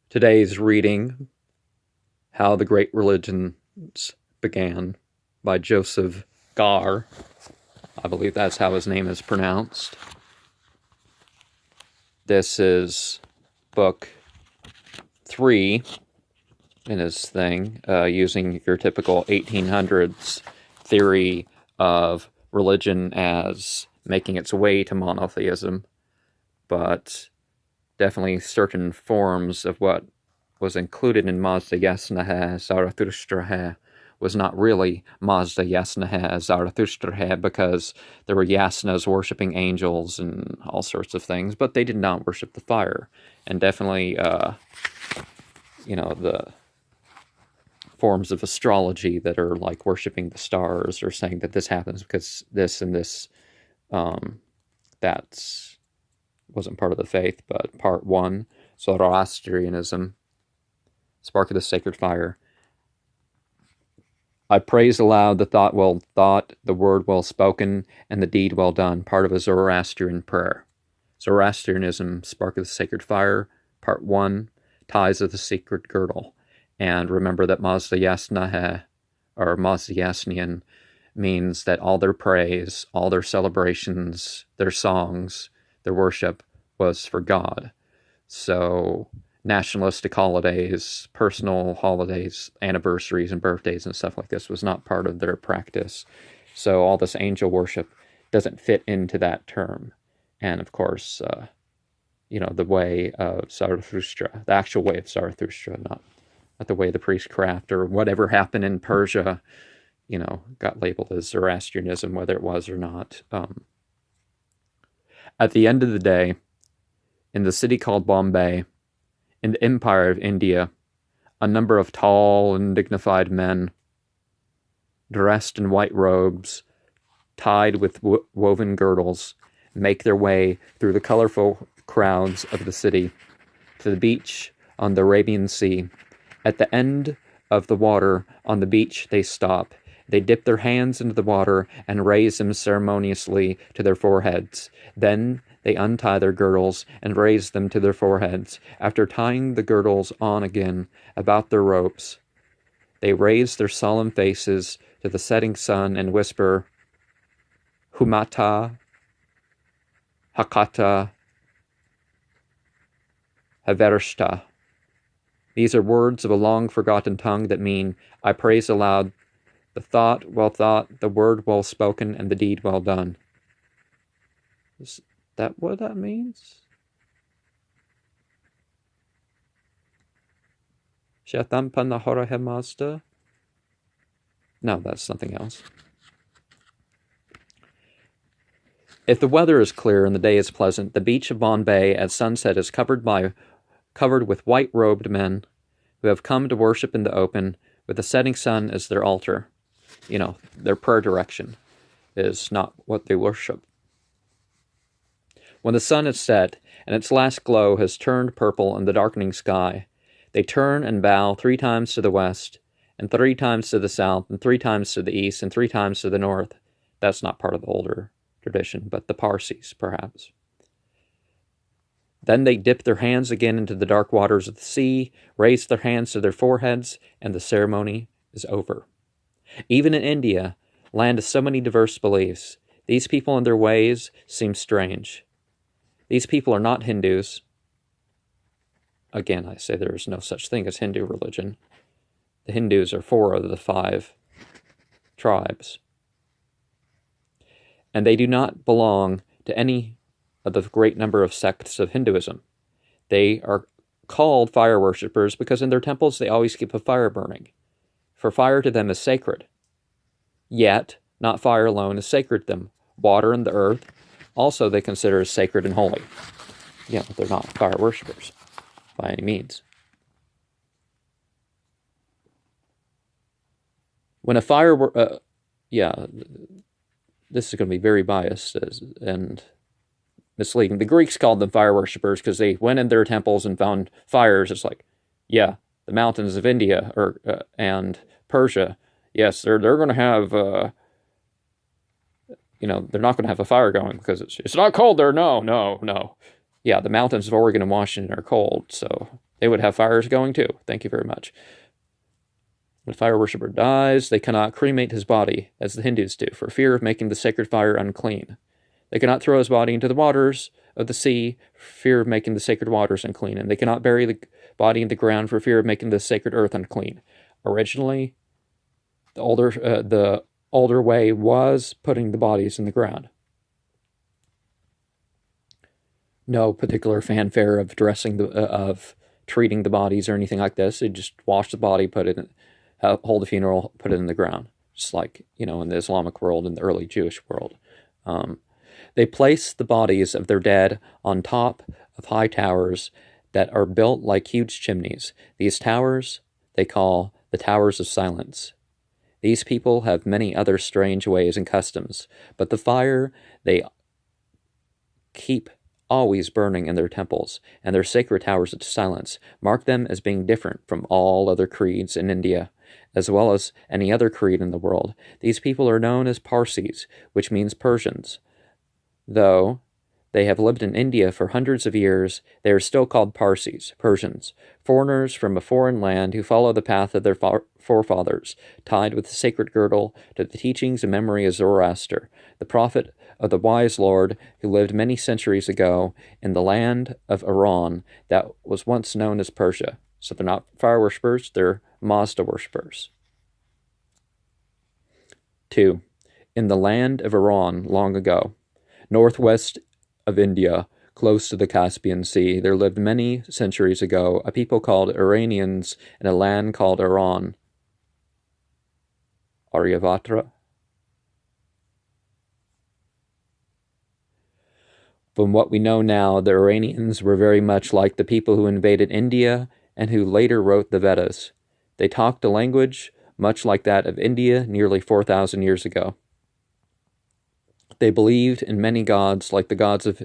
Today's reading, How the Great Religions Began, by Joseph Gaer. I believe that's how his name is pronounced. This is book 3 in his thing, using your typical 1800s theory of religion as making its way to monotheism, but definitely certain forms of what was included in Mazda Yasnaha Zarathustra was not really Mazda Yasnaha Zarathustra, because there were Yasnas worshipping angels and all sorts of things, but they did not worship the fire. And definitely, the forms of astrology that are like worshipping the stars or saying that this happens because this and this, that's wasn't part of the faith. But part 1, Zoroastrianism, Spark of the Sacred Fire. I praise aloud the thought well thought, the word well spoken, and the deed well done, part of a Zoroastrian prayer. Zoroastrianism, Spark of the Sacred Fire, part 1, Ties of the Secret Girdle. And remember that Mazda Yasnaha, or Mazda Yasnian, means that all their praise, all their celebrations, their songs, their worship was for God. So nationalistic holidays, personal holidays, anniversaries and birthdays and stuff like this was not part of their practice. So all this angel worship doesn't fit into that term. And of course, the way of Zarathustra, the actual way of Zarathustra, not the way of the priestcraft or whatever happened in Persia, got labeled as Zoroastrianism, whether it was or not. At the end of the day, in the city called Bombay, in the Empire of India, a number of tall and dignified men, dressed in white robes, tied with woven girdles, make their way through the colorful crowds of the city to the beach on the Arabian Sea. At the end of the water on the beach, they stop. They dip their hands into the water and raise them ceremoniously to their foreheads. Then they untie their girdles and raise them to their foreheads. After tying the girdles on again about their ropes, they raise their solemn faces to the setting sun and whisper, Humata, Hakata, Havershta. These are words of a long-forgotten tongue that mean, I praise aloud the thought well thought, the word well spoken, and the deed well done. Is that what that means? Shatampanna Horahe Mazda? No, that's something else. If the weather is clear and the day is pleasant, the beach of Bombay at sunset is covered with white-robed men who have come to worship in the open, with the setting sun as their altar. Their prayer direction is not what they worship. When the sun is set and its last glow has turned purple in the darkening sky, they turn and bow 3 times to the west, and 3 times to the south, and 3 times to the east, and 3 times to the north. That's not part of the older tradition, but the Parsis, perhaps. Then they dip their hands again into the dark waters of the sea, raise their hands to their foreheads, and the ceremony is over. Even in India, land of so many diverse beliefs, these people and their ways seem strange. These people are not Hindus. Again, I say there is no such thing as Hindu religion. The Hindus are 4 of the 5 tribes. And they do not belong to any of the great number of sects of Hinduism. They are called fire worshippers because in their temples they always keep a fire burning. For fire to them is sacred. Yet, not fire alone is sacred to them. Water and the earth also they consider as sacred and holy. They're not fire worshippers by any means. When a fire this is going to be very biased and misleading. The Greeks called them fire worshippers because they went in their temples and found fires. It's like, the mountains of India and Persia, yes, they're going to have, they're not going to have a fire going because it's not cold there. No. Yeah, the mountains of Oregon and Washington are cold, so They would have fires going too. Thank you very much. When a fire worshipper dies, they cannot cremate his body, as the Hindus do, for fear of making the sacred fire unclean. They cannot throw his body into the waters of the sea for fear of making the sacred waters unclean, and they cannot bury the body in the ground for fear of making the sacred earth unclean. Originally, the older way was putting the bodies in the ground. No particular fanfare of treating the bodies or anything like this. They just wash the body, put it in, hold a funeral, put it in the ground, just like in the Islamic world and the early Jewish world. They place the bodies of their dead on top of high towers that are built like huge chimneys. These towers they call the Towers of Silence. These people have many other strange ways and customs, but the fire they keep always burning in their temples, and their sacred towers of silence mark them as being different from all other creeds in India, as well as any other creed in the world. These people are known as Parsis, which means Persians. Though they have lived in India for hundreds of years, they are still called Parsis, Persians, foreigners from a foreign land who follow the path of their forefathers, tied with the sacred girdle to the teachings and memory of Zoroaster, the prophet of the wise Lord who lived many centuries ago in the land of Iran that was once known as Persia. So they're not fire worshippers, they're Mazda worshippers. 2. In the land of Iran long ago, northwest of India, close to the Caspian Sea, there lived many centuries ago a people called Iranians in a land called Iran. Aryavatra. From what we know now, the Iranians were very much like the people who invaded India and who later wrote the Vedas. They talked a language much like that of India nearly 4,000 years ago. They believed in many gods like the gods of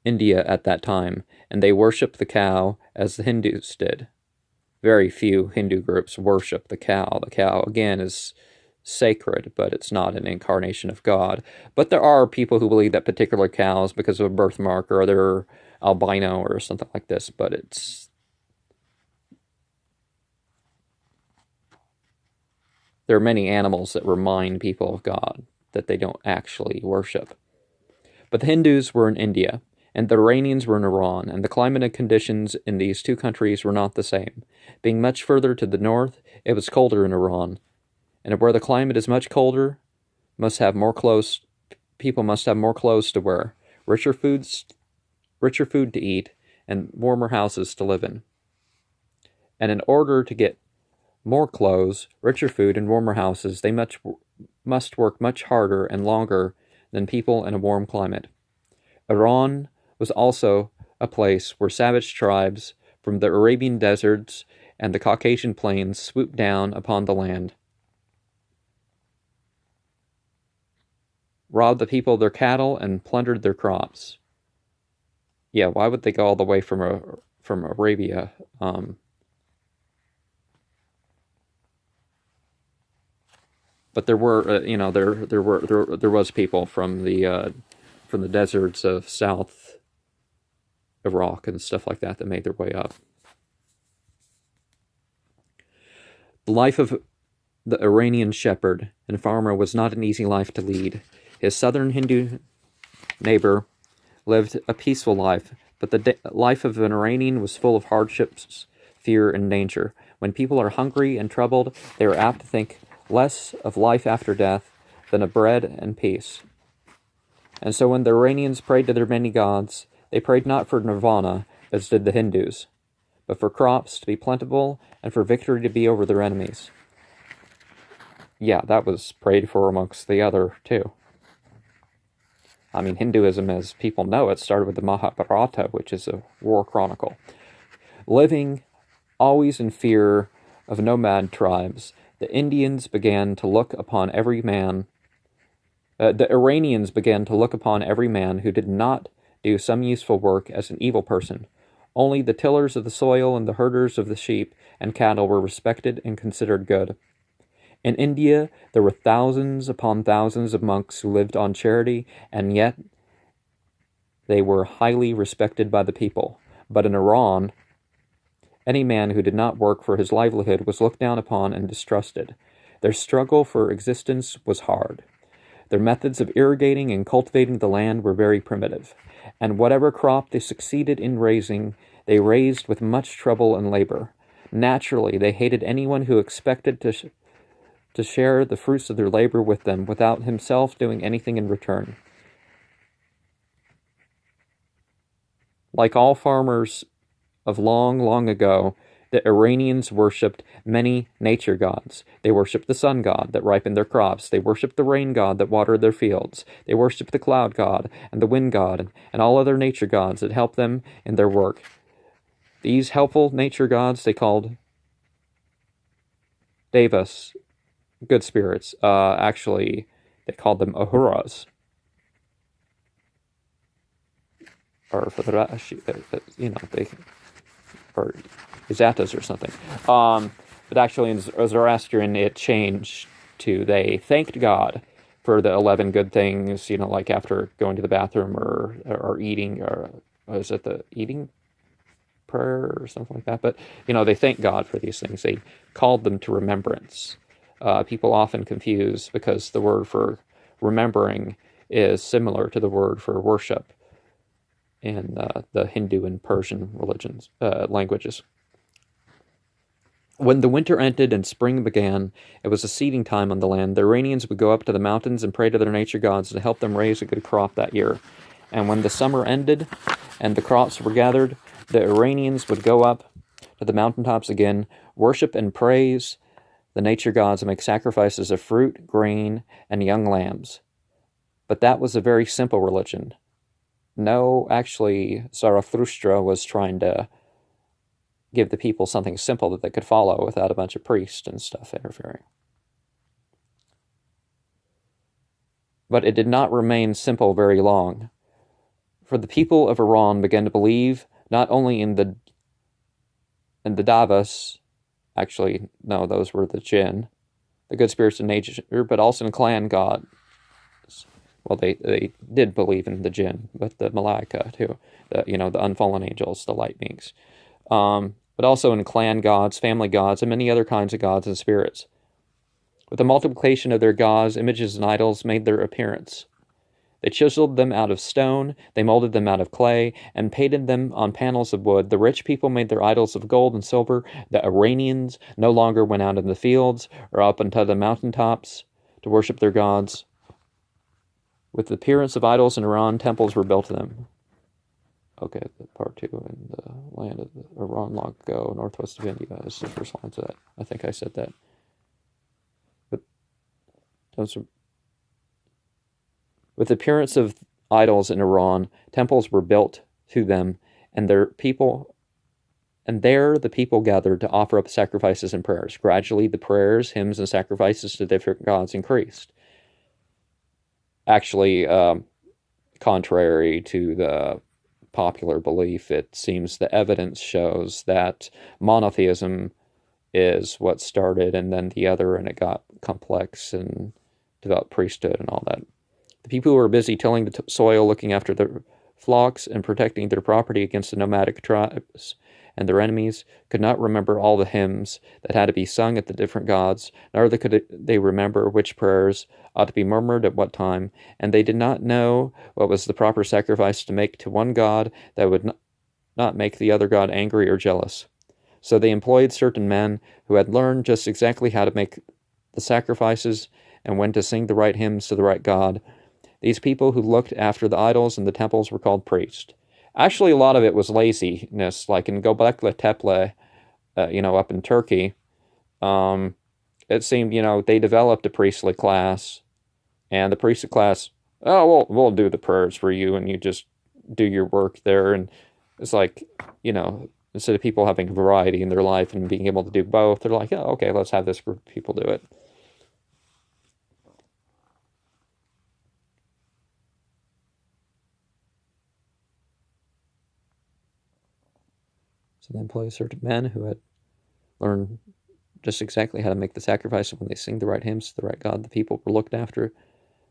India at that time, and they worshipped the cow as the Hindus did. Very few Hindu groups worship the cow. The cow, again, is sacred, but it's not an incarnation of God. But there are people who believe that particular cows, because of a birthmark or they're albino or something like this, but there are many animals that remind people of God that they don't actually worship. But the Hindus were in India, and the Iranians were in Iran, and the climate and conditions in these two countries were not the same. Being much further to the north, it was colder in Iran, and where the climate is much colder, people must have more clothes to wear, richer food to eat, and warmer houses to live in. And in order to get more clothes, richer food, and warmer houses, they must work much harder and longer than people in a warm climate. Iran was also a place where savage tribes from the Arabian deserts and the Caucasian plains swooped down upon the land, robbed the people of their cattle, and plundered their crops. Yeah, why would they go all the way from Arabia? But there were, there was people from the deserts of South Iraq and stuff like that made their way up. The life of the Iranian shepherd and farmer was not an easy life to lead. His southern Hindu neighbor lived a peaceful life, but the life of an Iranian was full of hardships, fear, and danger. When people are hungry and troubled, they are apt to think less of life after death than of bread and peace. And so when the Iranians prayed to their many gods, they prayed not for nirvana, as did the Hindus, but for crops to be plentiful and for victory to be over their enemies. Yeah, that was prayed for amongst the other, too. I mean, Hinduism, as people know it, started with the Mahabharata, which is a war chronicle. Living always in fear of nomad tribes, the Iranians began to look upon every man who did not do some useful work as an evil person. Only the tillers of the soil and the herders of the sheep and cattle were respected and considered good. In India, there were thousands upon thousands of monks who lived on charity, and yet they were highly respected by the people. But in Iran, Any man who did not work for his livelihood was looked down upon and distrusted. Their struggle for existence was hard. Their methods of irrigating and cultivating the land were very primitive, and whatever crop they succeeded in raising, they raised with much trouble and labor. Naturally, they hated anyone who expected to share the fruits of their labor with them without himself doing anything in return. Like all farmers of long, long ago, the Iranians worshipped many nature gods. They worshipped the sun god that ripened their crops. They worshipped the rain god that watered their fields. They worshipped the cloud god and the wind god and all other nature gods that helped them in their work. These helpful nature gods they called devas, good spirits. Actually, they called them ahuras. Or they or Zatas or something. But actually in Zoroastrian it changed to they thanked God for the 11 good things, like after going to the bathroom or eating, or was it the eating prayer or something like that? But, they thanked God for these things. They called them to remembrance. People often confuse because the word for remembering is similar to the word for worship in the Hindu and Persian languages. When the winter ended and spring began, it was a seeding time on the land. The Iranians would go up to the mountains and pray to their nature gods to help them raise a good crop that year. And when the summer ended and the crops were gathered, the Iranians would go up to the mountaintops again, worship and praise the nature gods, and make sacrifices of fruit, grain, and young lambs. But that was a very simple religion. No, actually, Zarathustra was trying to give the people something simple that they could follow without a bunch of priests and stuff interfering. But it did not remain simple very long, for the people of Iran began to believe not only in the Devas, actually, no, those were the jinn, the good spirits of nature, but also in clan gods. Well, they did believe in the jinn, but the malaika too, the unfallen angels, the light beings. But also in clan gods, family gods, and many other kinds of gods and spirits. With the multiplication of their gods, images and idols made their appearance. They chiseled them out of stone, they molded them out of clay, and painted them on panels of wood. The rich people made their idols of gold and silver. The Iranians no longer went out in the fields or up onto the mountaintops to worship their gods. With the appearance of idols in Iran, temples were built to them. Okay, part 2 in the land of Iran long ago, northwest of India is the first line to that. I think I said that. But with the appearance of idols in Iran, temples were built to them, and there the people gathered to offer up sacrifices and prayers. Gradually, the prayers, hymns, and sacrifices to different gods increased. Actually, contrary to the popular belief, it seems the evidence shows that monotheism is what started, and then the other, and it got complex and developed priesthood and all that. The people who were busy tilling the soil, looking after their flocks, and protecting their property against the nomadic tribes and their enemies could not remember all the hymns that had to be sung at the different gods, nor could they remember which prayers ought to be murmured at what time, and they did not know what was the proper sacrifice to make to one god that would not make the other god angry or jealous. So they employed certain men who had learned just exactly how to make the sacrifices and when to sing the right hymns to the right god. These people who looked after the idols and the temples were called priests. Actually, a lot of it was laziness, like in Göbekli Tepe, up in Turkey. It seemed, they developed a priestly class, and the priestly class, we'll do the prayers for you, and you just do your work there. And it's like, instead of people having variety in their life and being able to do both, they're like, oh, okay, let's have this group of people do it. So they employ certain men who had learned just exactly how to make the sacrifice when they sing the right hymns to the right God. The people were looked after,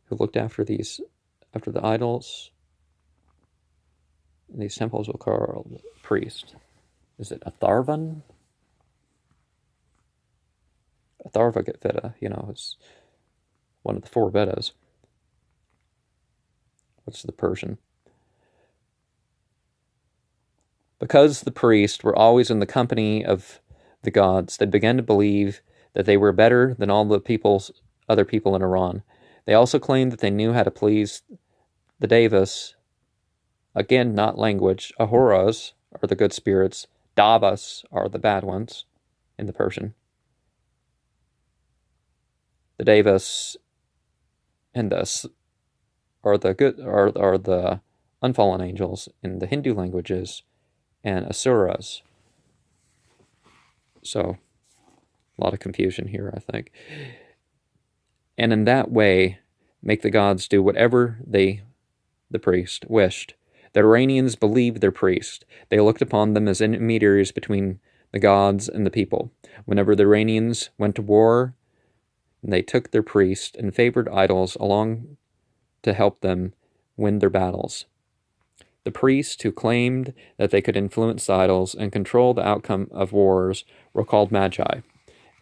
who looked after the idols. And these temples were called priests. is it Atharvan? Atharva Veda, it's one of the four Vedas. What's the Persian? Because the priests were always in the company of the gods, they began to believe that they were better than all the other people in Iran. They also claimed that they knew how to please the devas. Again, not language. Ahoras are the good spirits. Davas are the bad ones in the Persian. The devas and are the unfallen angels in the Hindu languages, and asuras. So, a lot of confusion here, I think. And in that way, make the gods do whatever the priest, wished. The Iranians believed their priest. They looked upon them as intermediaries between the gods and the people. Whenever the Iranians went to war, they took their priest and favored idols along to help them win their battles. The priests who claimed that they could influence idols and control the outcome of wars were called magi,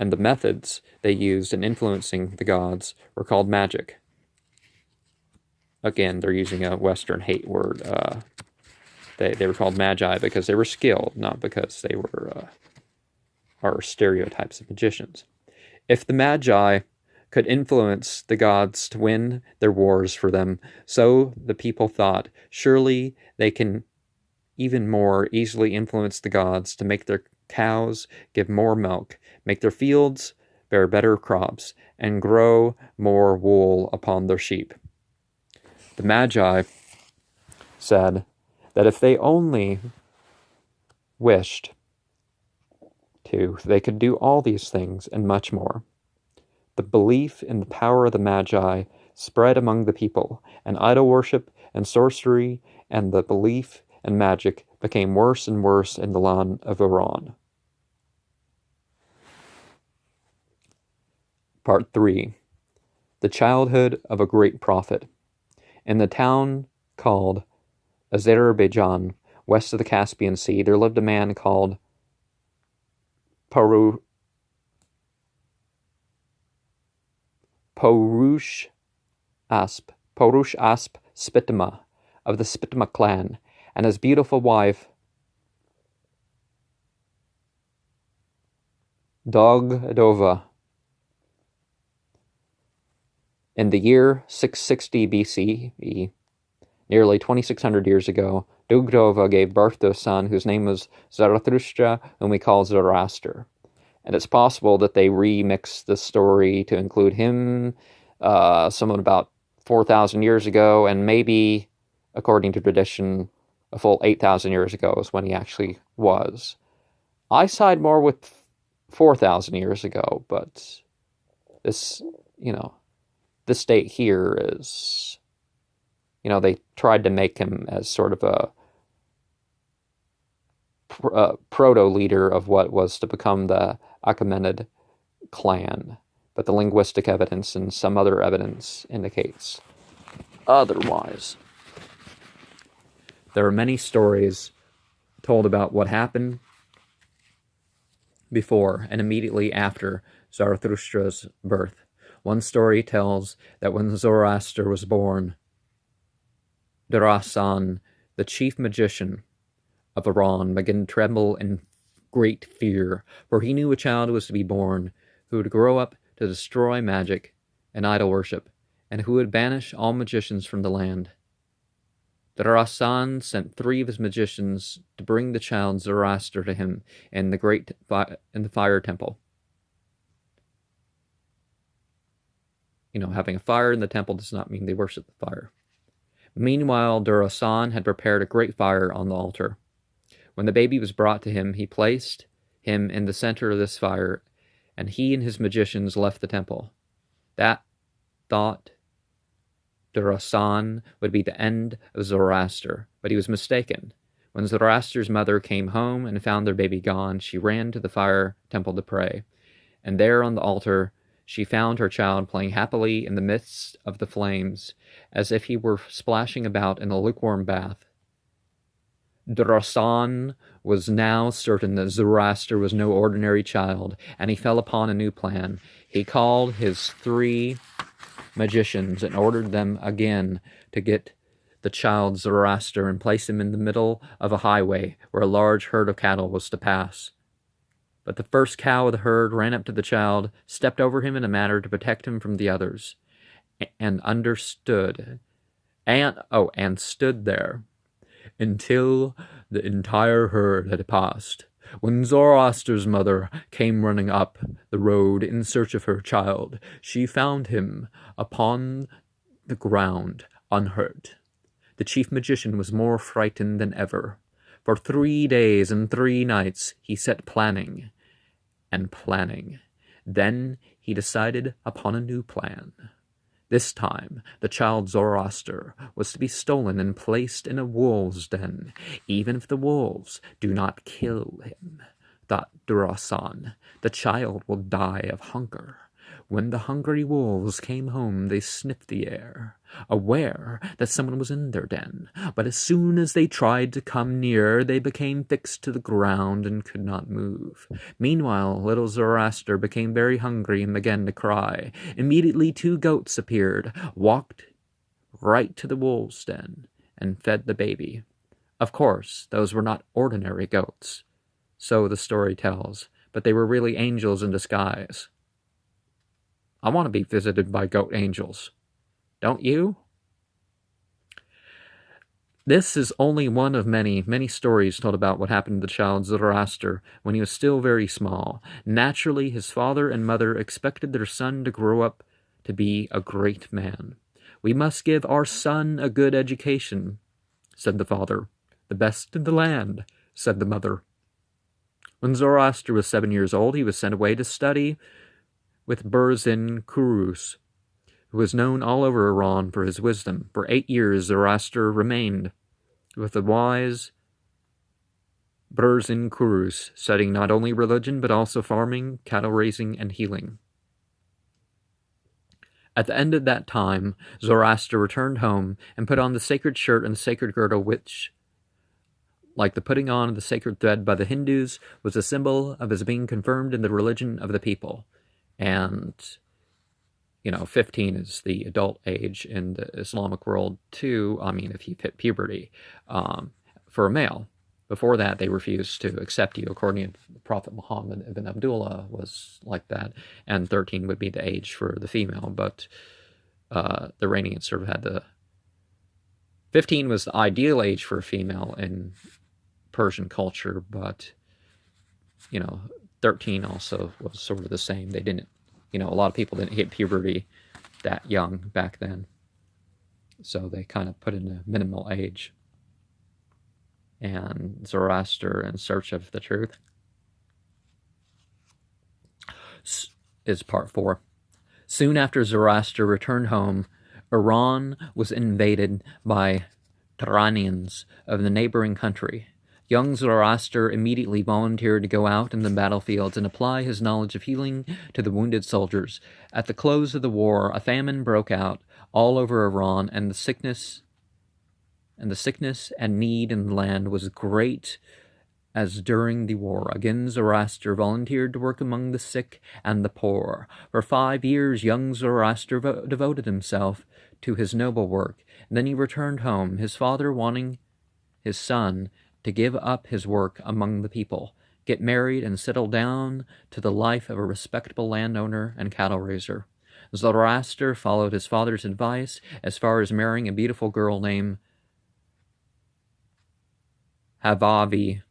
and the methods they used in influencing the gods were called magic. Again, they're using a Western hate word. They were called magi because they were skilled, not because they were are stereotypes of magicians. If the magi could influence the gods to win their wars for them, so the people thought, surely they can even more easily influence the gods to make their cows give more milk, make their fields bear better crops, and grow more wool upon their sheep. The Magi said that if they only wished to, they could do all these things and much more. The belief in the power of the Magi spread among the people, and idol worship and sorcery and the belief in magic became worse and worse in the land of Iran. Part 3. The Childhood of a Great Prophet. In the town called Azerbaijan, west of the Caspian Sea, there lived a man called Porush Asp Spitima of the Spitima clan, and his beautiful wife Dogdova. In the year 660 BCE, nearly 2,600 years ago, Dugdova gave birth to a son whose name was Zarathustra, whom we call Zoroaster. And it's possible that they remixed the story to include him, someone about 4,000 years ago, and maybe, according to tradition, a full 8,000 years ago is when he actually was. I side more with 4,000 years ago, but this date here is, they tried to make him as sort of a proto-leader of what was to become the Achaemenid clan, but the linguistic evidence and some other evidence indicates otherwise. There are many stories told about what happened before and immediately after Zarathustra's birth. One story tells that when Zoroaster was born, Darasan, the chief magician of Iran, began to tremble in great fear, for he knew a child was to be born who would grow up to destroy magic and idol worship, and who would banish all magicians from the land. Darasan sent 3 of his magicians to bring the child Zoroaster to him in the fire temple. Having a fire in the temple does not mean they worship the fire. Meanwhile, Darasan had prepared a great fire on the altar. When the baby was brought to him, he placed him in the center of this fire, and he and his magicians left the temple. That thought Darasan would be the end of Zoroaster, but he was mistaken. When Zoroaster's mother came home and found their baby gone, she ran to the fire temple to pray, and there on the altar she found her child playing happily in the midst of the flames, as if he were splashing about in a lukewarm bath. Drosan was now certain that Zoroaster was no ordinary child, and he fell upon a new plan. He called his 3 magicians and ordered them again to get the child Zoroaster and place him in the middle of a highway where a large herd of cattle was to pass. But the first cow of the herd ran up to the child, stepped over him in a manner to protect him from the others, and stood there until the entire herd had passed. When Zoroaster's mother came running up the road in search of her child, she found him upon the ground unhurt. The chief magician was more frightened than ever. For 3 days and 3 nights he sat planning and planning. Then he decided upon a new plan. This time, the child Zoroaster was to be stolen and placed in a wolf's den, even if the wolves do not kill him, thought Drosan. The child will die of hunger. When the hungry wolves came home, they sniffed the air, aware that someone was in their den. But as soon as they tried to come near, they became fixed to the ground and could not move. Meanwhile, little Zoroaster became very hungry and began to cry. Immediately 2 goats appeared, walked right to the wolves' den, and fed the baby. Of course, those were not ordinary goats, so the story tells, but they were really angels in disguise. I want to be visited by goat angels. Don't you? This is only one of many, many stories told about what happened to the child Zoroaster when he was still very small. Naturally, his father and mother expected their son to grow up to be a great man. "We must give our son a good education," said the father. "The best in the land," said the mother. When Zoroaster was 7 years old, he was sent away to study with Burzin Kurus, who was known all over Iran for his wisdom. For 8 years, Zoroaster remained with the wise Burzin Kurus, studying not only religion, but also farming, cattle raising, and healing. At the end of that time, Zoroaster returned home and put on the sacred shirt and the sacred girdle, which, like the putting on of the sacred thread by the Hindus, was a symbol of his being confirmed in the religion of the people. And, 15 is the adult age in the Islamic world too. I mean, if you hit puberty, for a male. Before that, they refused to accept you, according to the Prophet Muhammad ibn Abdullah was like that. And 13 would be the age for the female, but the Iranians sort of had 15 was the ideal age for a female in Persian culture, but, 13 also was sort of the same. They didn't, a lot of people didn't hit puberty that young back then. So they kind of put in a minimal age. And Zoroaster in Search of the Truth is part 4. Soon after Zoroaster returned home, Iran was invaded by Turanians of the neighboring country. Young Zoroaster immediately volunteered to go out in the battlefields and apply his knowledge of healing to the wounded soldiers. At the close of the war, a famine broke out all over Iran, and the sickness and need in the land was great as during the war. Again, Zoroaster volunteered to work among the sick and the poor. For 5 years, young Zoroaster devoted himself to his noble work. And then he returned home, his father wanting his son to give up his work among the people, get married, and settle down to the life of a respectable landowner and cattle raiser. Zoroaster followed his father's advice as far as marrying a beautiful girl named Havavi,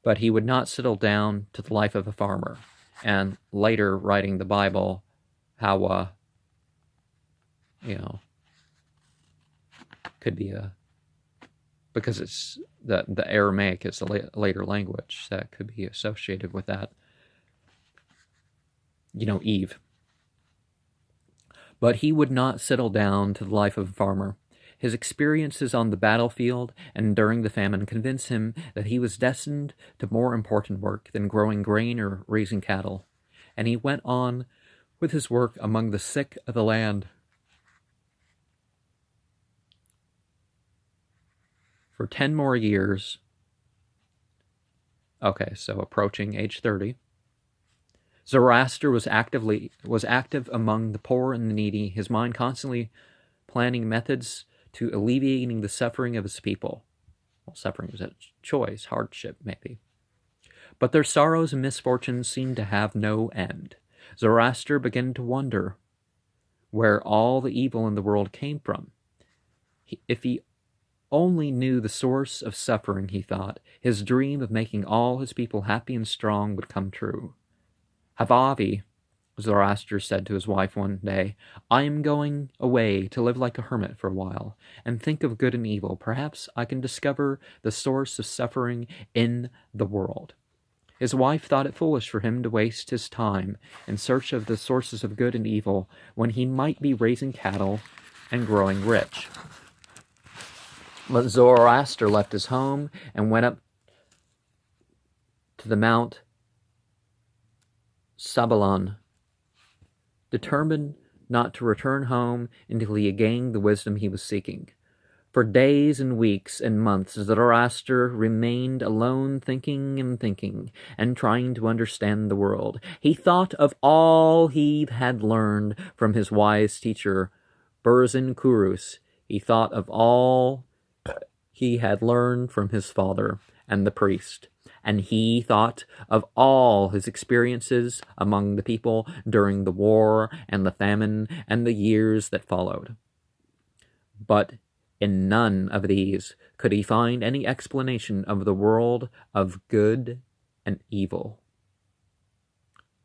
but he would not settle down to the life of a farmer. And later, writing the Bible, how, could be because it's the Aramaic is a later language that could be associated with that. Eve. But he would not settle down to the life of a farmer. His experiences on the battlefield and during the famine convinced him that he was destined to more important work than growing grain or raising cattle, and he went on with his work among the sick of the land. For 10 more years, okay, so approaching age 30, Zoroaster was active among the poor and the needy, his mind constantly planning methods to alleviating the suffering of his people. Well, suffering was a choice, hardship maybe. But their sorrows and misfortunes seemed to have no end. Zoroaster began to wonder where all the evil in the world came from. If he only knew the source of suffering, he thought, his dream of making all his people happy and strong would come true. Havavi, Zoroaster said to his wife one day, I am going away to live like a hermit for a while, and think of good and evil. Perhaps I can discover the source of suffering in the world. His wife thought it foolish for him to waste his time in search of the sources of good and evil when he might be raising cattle and growing rich. But Zoroaster left his home and went up to the Mount Sabalon, determined not to return home until he had gained the wisdom he was seeking. For days and weeks and months, Zoroaster remained alone, thinking and trying to understand the world. He thought of all he had learned from his wise teacher, Burzin Kurus. He thought of all he had learned from his father and the priest. And he thought of all his experiences among the people during the war and the famine and the years that followed. But in none of these could he find any explanation of the world of good and evil.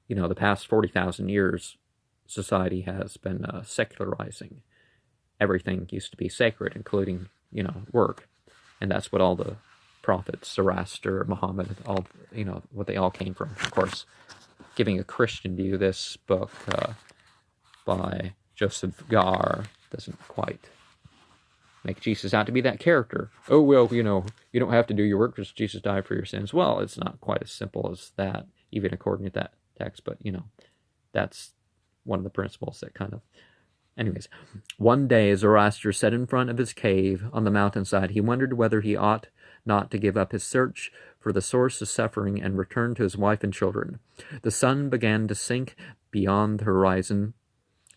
You know, the past 40,000 years, society has been secularizing. Everything used to be sacred, including, work. And that's what all the prophets, Zoroaster, Muhammad, all, what they all came from. Of course, giving a Christian view, this book by Joseph Gaer doesn't quite make Jesus out to be that character. Oh, well, you don't have to do your work because Jesus died for your sins. Well, it's not quite as simple as that, even according to that text, but, that's one of the principles that kind of... Anyways, one day Zoroaster sat in front of his cave on the mountainside. He wondered whether he ought not to give up his search for the source of suffering and return to his wife and children. The sun began to sink beyond the horizon,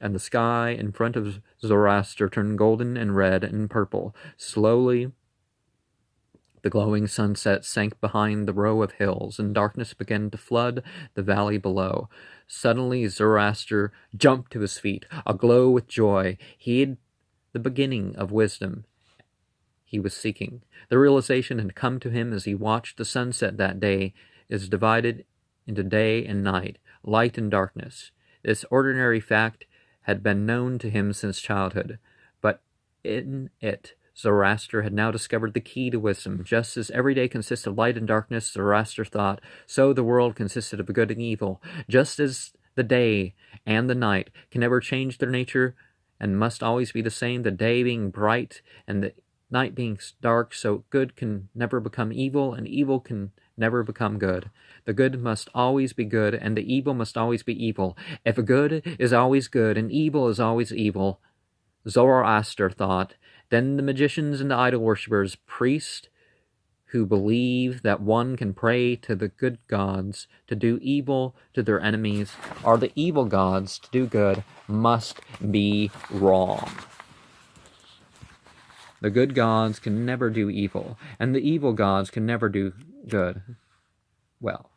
and the sky in front of Zoroaster turned golden and red and purple. Slowly, the glowing sunset sank behind the row of hills, and darkness began to flood the valley below. Suddenly, Zoroaster jumped to his feet, aglow with joy. He had the beginning of wisdom he was seeking. The realization had come to him as he watched the sunset that day is divided into day and night, light and darkness. This ordinary fact had been known to him since childhood, but in it, Zoroaster had now discovered the key to wisdom. Just as every day consists of light and darkness, Zoroaster thought, so the world consisted of good and evil. Just as the day and the night can never change their nature and must always be the same, the day being bright and the night being dark, so good can never become evil and evil can never become good. The good must always be good and the evil must always be evil. If a good is always good and evil is always evil, Zoroaster thought, then the magicians and the idol worshippers, priests who believe that one can pray to the good gods to do evil to their enemies, or the evil gods to do good, must be wrong. The good gods can never do evil, and the evil gods can never do good. Well,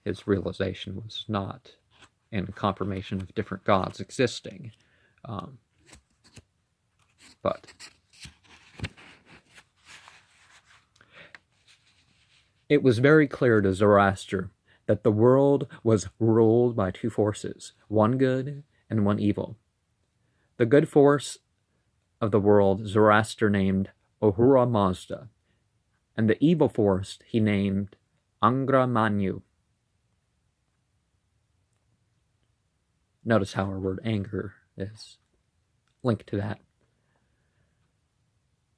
his realization was not in confirmation of different gods existing. But it was very clear to Zoroaster that the world was ruled by two forces, one good and one evil. The good force of the world Zoroaster named Ahura Mazda, and the evil force he named Angra Mainyu. Notice how our word anger is linked to that.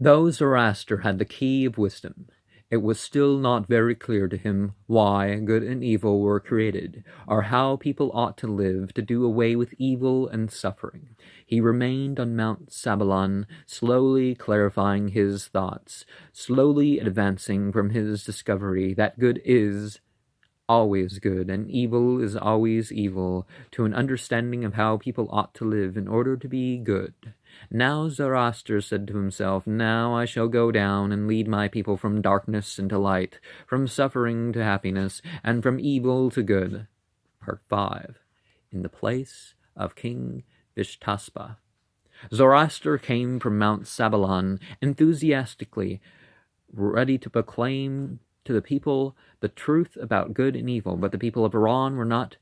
Though Zoroaster had the key of wisdom, It was still not very clear to him why good and evil were created, or how people ought to live to do away with evil and suffering. He remained on Mount Sabalan, slowly clarifying his thoughts, slowly advancing from his discovery that good is always good and evil is always evil, to an understanding of how people ought to live in order to be good. Now Zoroaster said to himself, now I shall go down and lead my people from darkness into light, from suffering to happiness, and from evil to good. Part 5. In the place of King Vishtaspa. Zoroaster came from Mount Sabalan enthusiastically, ready to proclaim to the people the truth about good and evil, but the people of Iran were not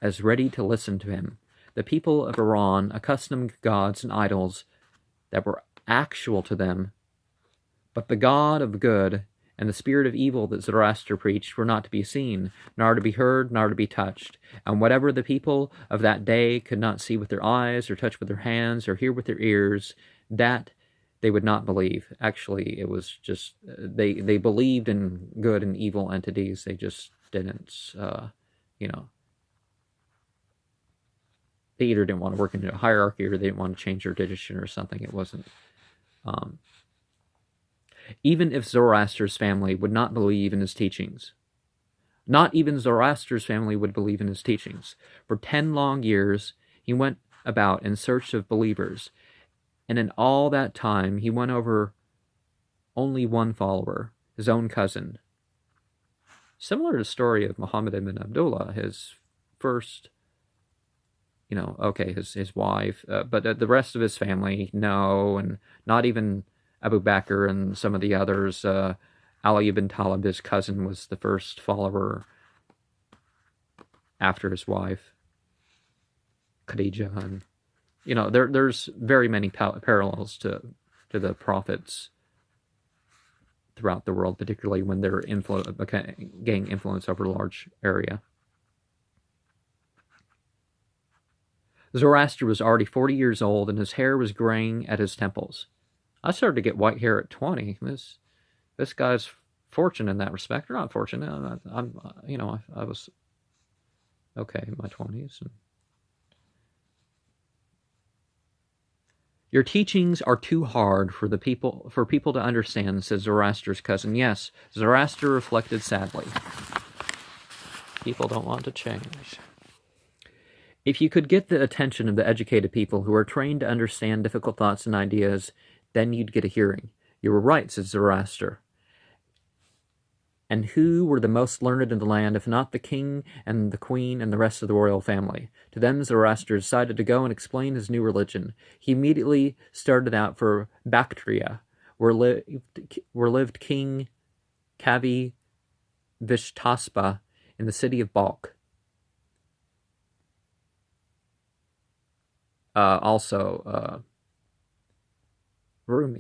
as ready to listen to him. The people of Iran, accustomed to gods and idols that were actual to them, but the God of good and the spirit of evil that Zoroaster preached were not to be seen, nor to be heard, nor to be touched. And whatever the people of that day could not see with their eyes, or touch with their hands, or hear with their ears, that they would not believe. Actually, it was just, they believed in good and evil entities. They just didn't, they either didn't want to work in a hierarchy, or they didn't want to change their tradition or something. It wasn't. Even if Zoroaster's family would not believe in his teachings, not even Zoroaster's family would believe in his teachings. For 10 long years, he went about in search of believers, and in all that time, he won over only one follower, his own cousin. Similar to the story of Muhammad ibn Abdullah, his first, his wife, but the rest of his family, no, and not even Abu Bakr and some of the others. Ali ibn Talib, his cousin, was the first follower after his wife, Khadijah, and there's very many parallels to the prophets throughout the world, particularly when they're gaining influence over a large area. Zoroaster was already 40 years old, and his hair was graying at his temples. I started to get white hair at 20. This guy's fortunate in that respect. Or not fortunate. I was okay in my 20s. Your teachings are too hard for people to understand, said Zoroaster's cousin. Yes, Zoroaster reflected sadly. People don't want to change. If you could get the attention of the educated people who are trained to understand difficult thoughts and ideas, then you'd get a hearing. You were right, said Zoroaster. And who were the most learned in the land, if not the king and the queen and the rest of the royal family? To them Zoroaster decided to go and explain his new religion. He immediately started out for Bactria, where lived King Kavi Vishtaspa in the city of Balkh. Also, Rumi.